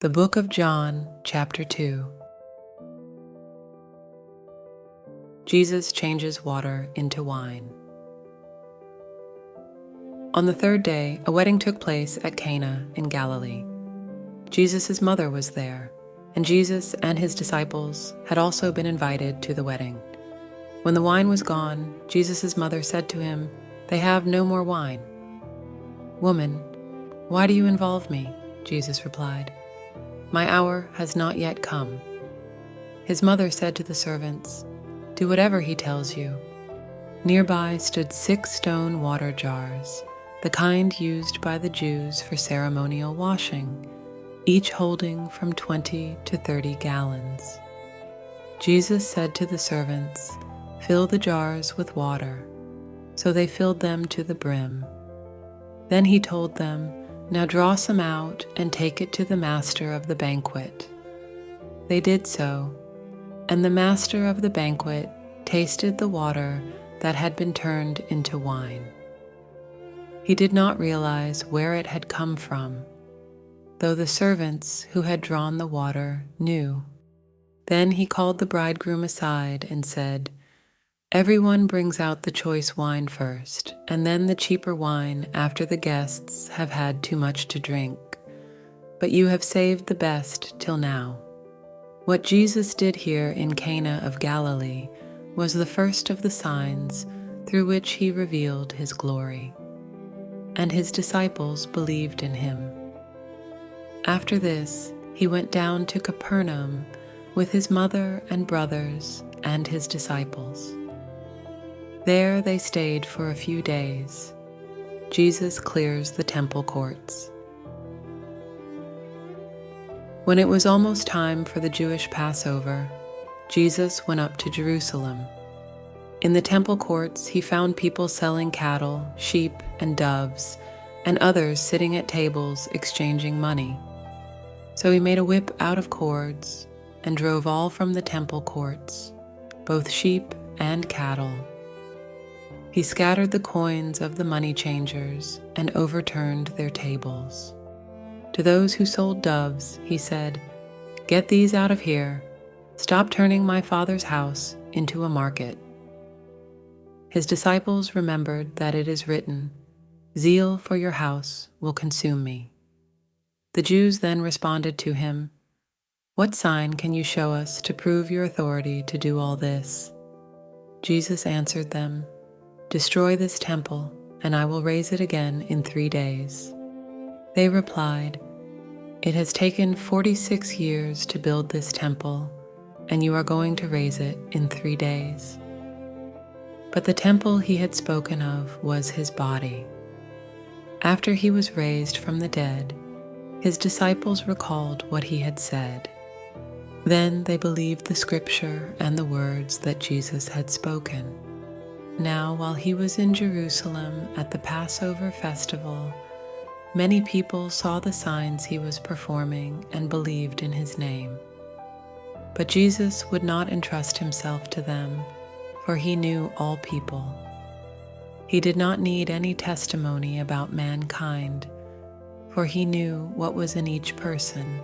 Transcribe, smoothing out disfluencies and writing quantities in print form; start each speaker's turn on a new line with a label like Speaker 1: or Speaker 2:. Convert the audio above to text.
Speaker 1: The Book of John, chapter 2. Jesus changes water into wine. On the third day, a wedding took place at Cana in Galilee. Jesus' mother was there, and Jesus and his disciples had also been invited to the wedding. When the wine was gone, Jesus' mother said to him, "They have no more wine." "Woman, why do you involve me?" Jesus replied. "My hour has not yet come." His mother said to the servants, "Do whatever he tells you." Nearby stood 6 stone water jars, the kind used by the Jews for ceremonial washing, each holding from 20 to 30 gallons. Jesus said to the servants, "Fill the jars with water." So they filled them to the brim. Then he told them, "Now draw some out and take it to the master of the banquet." They did so, and the master of the banquet tasted the water that had been turned into wine. He did not realize where it had come from, though the servants who had drawn the water knew. Then he called the bridegroom aside and said, "Everyone brings out the choice wine first, and then the cheaper wine after the guests have had too much to drink. But you have saved the best till now." What Jesus did here in Cana of Galilee was the first of the signs through which he revealed his glory, and his disciples believed in him. After this, he went down to Capernaum with his mother and brothers and his disciples. There they stayed for a few days. Jesus clears the temple courts. When it was almost time for the Jewish Passover, Jesus went up to Jerusalem. In the temple courts, he found people selling cattle, sheep, and doves, and others sitting at tables exchanging money. So he made a whip out of cords and drove all from the temple courts, both sheep and cattle. He scattered the coins of the money changers and overturned their tables. To those who sold doves, he said, "Get these out of here. Stop turning my Father's house into a market." His disciples remembered that it is written, "Zeal for your house will consume me." The Jews then responded to him, "What sign can you show us to prove your authority to do all this?" Jesus answered them, "Destroy this temple, and I will raise it again in 3 days." They replied, "It has taken 46 years to build this temple, and you are going to raise it in 3 days." But the temple he had spoken of was his body. After he was raised from the dead, his disciples recalled what he had said. Then they believed the scripture and the words that Jesus had spoken. Now, while he was in Jerusalem at the Passover festival, many people saw the signs he was performing and believed in his name. But Jesus would not entrust himself to them, for he knew all people. He did not need any testimony about mankind, for he knew what was in each person,